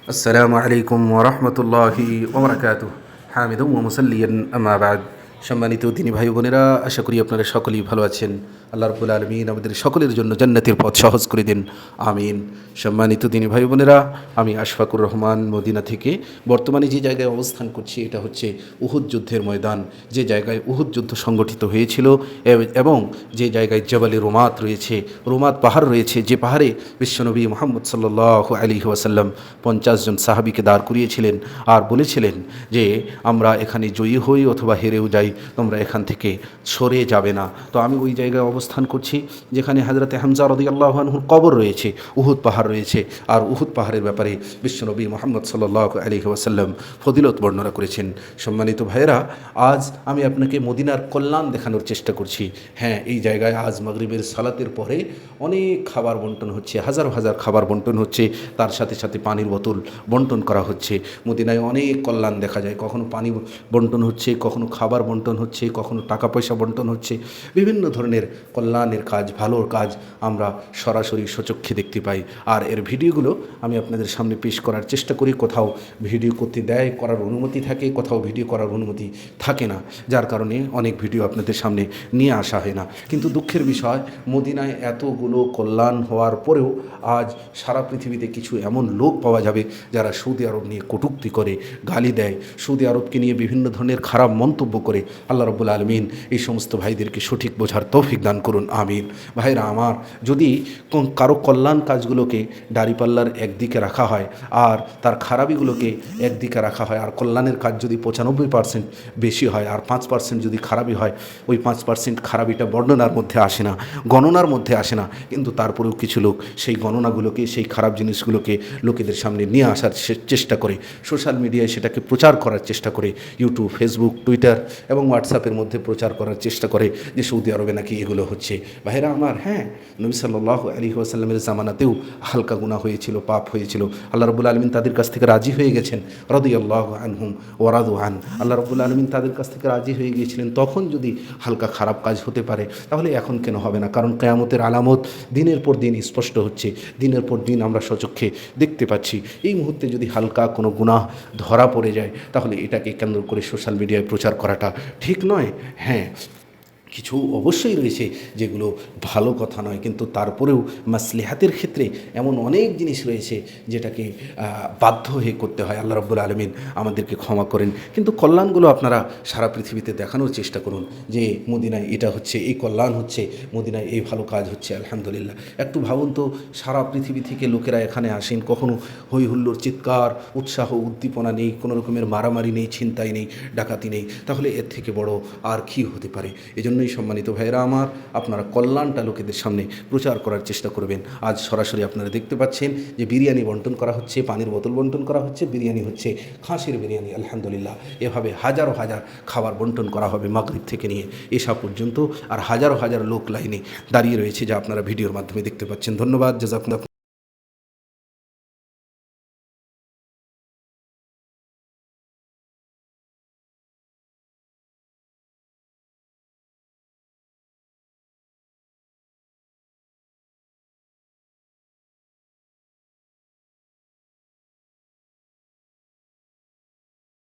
السلام عليكم ورحمة الله وبركاته حامدا ومصليا أما بعد সম্মানিত দিনী ভাই বোনেরা, আশা করি আপনারা সকলেই ভালো আছেন। আল্লাহ রাব্বুল আলামিন আমাদের সকলের জন্য জান্নাতের পথ সহজ করে দিন, আমিন। সম্মানিত দিনী ভাই বোনেরা, আমি আশফাকুর রহমান মদিনা থেকে বর্তমানে যে জায়গায় অবস্থান করছি এটা হচ্ছে উহুদ যুদ্ধের ময়দান, যে জায়গায় উহুদ যুদ্ধ সংগঠিত হয়েছিল এবং যে জায়গায় জবালে রোমাত রয়েছে, রোমাত পাহাড় রয়েছে, যে পাহাড়ে বিশ্বনবী মুহাম্মদ সাল্লাল্লাহু আলাইহি ওয়াসাল্লাম 50 জন সাহাবীকে দাঁড় করিয়েছিলেন আর বলেছিলেন যে আমরা এখানে জয়ী হই অথবা হেরেও যাই, তোমরা এখান থেকে সরে যাবে না। তো আমি ওই জায়গায় অবস্থান করছি যেখানে হযরতে হামজা রাদিয়াল্লাহু আনহুর কবর রয়েছে, উহুদ পাহাড় রয়েছে। আর উহুদ পাহাড়ের ব্যাপারে বিশ্বনবী মুহাম্মদ সাল্লাল্লাহু আলাইহি ওয়াসাল্লাম ফজিলত বর্ণনা করেছেন। সম্মানিত ভাইয়েরা, আজ আমি আপনাকে মদিনার কল্যাণ দেখানোর চেষ্টা করছি। হ্যাঁ, এই জায়গায় আজ মাগরিবের সালাতের পরে অনেক খাবার বন্টন হচ্ছে, হাজার হাজার খাবার বন্টন হচ্ছে, তার সাথে সাথে পানির বোতল বন্টন করা হচ্ছে। মদিনায় অনেক কল্যাণ দেখা যায়, কখনো পানি বন্টন হচ্ছে, কখনো খাবার বন্টন হচ্ছে, কখনো টাকা পয়সা বন্টন হচ্ছে। বিভিন্ন ধরনের কল্যাণের কাজ, ভালোর কাজ আমরা সরাসরি সচক্ষে দেখতে পাই। আর এর ভিডিওগুলো আমি আপনাদের সামনে পেশ করার চেষ্টা করি। কোথাও ভিডিও করতে দেয়, করার অনুমতি থাকে, কোথাও ভিডিও করার অনুমতি থাকে না, যার কারণে অনেক ভিডিও আপনাদের সামনে নিয়ে আসা হয় না। কিন্তু দুঃখের বিষয়, মদিনায় এতগুলো কল্যাণ হওয়ার পরেও আজ সারা পৃথিবীতে কিছু এমন লোক পাওয়া যাবে যারা সৌদি আরব নিয়ে কটূক্তি করে, গালি দেয়, সৌদি আরবকে নিয়ে বিভিন্ন ধরনের খারাপ মন্তব্য করে। আল্লাহ রাব্বুল আলামিন এই সমস্ত ভাইদেরকে সঠিক বোঝার তৌফিক দান করুন, আমিন। ভাইরা আমার, যদি কারো কল্যাণ কাজগুলোকে দাঁড়িপাল্লার একদিকে রাখা হয় আর তার খারাপিগুলোকে একদিকে রাখা হয়, আর কল্যাণের কাজ যদি 95% বেশি হয় আর 5% যদি খারাপই হয়, ওই 5% খারাপিটা বর্ণনার মধ্যে আসে না, গণনার মধ্যে আসে না। কিন্তু তারপরেও কিছু লোক সেই গণনাগুলোকে, সেই খারাপ জিনিসগুলোকে লোকেদের সামনে নিয়ে আসার চেষ্টা করে, সোশ্যাল মিডিয়ায় সেটাকে প্রচার করার চেষ্টা করে, ইউটিউব, ফেসবুক, টুইটার এবং হোয়াটসঅ্যাপের মধ্যে প্রচার করার চেষ্টা করে যে সৌদি আরবে নাকি এগুলো হচ্ছে। ভাইরা আমার, হ্যাঁ, নবী সাল্লাল্লাহু আলাইহি ওয়াসাল্লামের জামানাতেও হালকা গুনাহ হয়েছিল, পাপ হয়েছিল। আল্লাহ রাব্বুল আলামিন তাদের কাছ থেকে রাজি হয়ে গেছেন, রাদিয়াল্লাহু আনহুম ওয়া রাদু আন। আল্লাহ রাব্বুল আলামিন তাদের কাছ থেকে রাজি হয়ে গিয়েছিলেন। তখন যদি হালকা খারাপ কাজ হতে পারে, তাহলে এখন কেন হবে না? কারণ কিয়ামতের আলামত দিনের পর দিন স্পষ্ট হচ্ছে, দিনের পর দিন আমরা সচক্ষে দেখতে পাচ্ছি। এই মুহূর্তে যদি হালকা কোনো গুনাহ ধরা পড়ে যায়, তাহলে এটাকে কেন্দ্র করে সোশ্যাল মিডিয়ায় প্রচার করাটা ঠিক নয়। হ্যাঁ, কিছু অবশ্যই রয়েছে যেগুলো ভালো কথা নয়, কিন্তু তারপরেও মাসলিহাতের ক্ষেত্রে এমন অনেক জিনিস রয়েছে যেটাকে বাধ্য হয়ে করতে হয়। আল্লাহ রাব্বুল আলামিন আমাদেরকে ক্ষমা করেন। কিন্তু কল্যাণগুলো আপনারা সারা পৃথিবীতে দেখানোর চেষ্টা করুন যে মদিনায় এটা হচ্ছে, এই কল্যাণ হচ্ছে, মদিনায় এই ভালো কাজ হচ্ছে, আলহামদুলিল্লাহ। একটু ভাবুন তো, সারা পৃথিবী থেকে লোকেরা এখানে আসেন, কখনো হই হুল্লোড়, চিৎকার, উৎসাহ, উদ্দীপনা নেই, কোনো রকমের মারামারি নেই, ছিনতাই নেই, ডাকাতি নেই, তাহলে এর থেকে বড় আর কী হতে পারে? এজন্যই সম্মানিত ভাইয়েরা আমার, আপনারা কল্যাণটা লোকেদের সামনে প্রচার করার চেষ্টা করবেন। আজ সরাসরি আপনারা দেখতে পাচ্ছেন যে বিরিয়ানি বন্টন করা হচ্ছে, পানির বোতল বন্টন করা হচ্ছে, বিরিয়ানি হচ্ছে, খাসির বিরিয়ানি, আলহামদুলিল্লাহ। এভাবে হাজারো হাজার খাবার বন্টন করা হবে মাগরিব থেকে নিয়ে এশা পর্যন্ত, আর হাজারো হাজার লোক লাইনে দাঁড়িয়ে রয়েছে, যা আপনারা ভিডিওর মাধ্যমে দেখতে পাচ্ছেন। ধন্যবাদ, জাযাকুমুল্লাহ।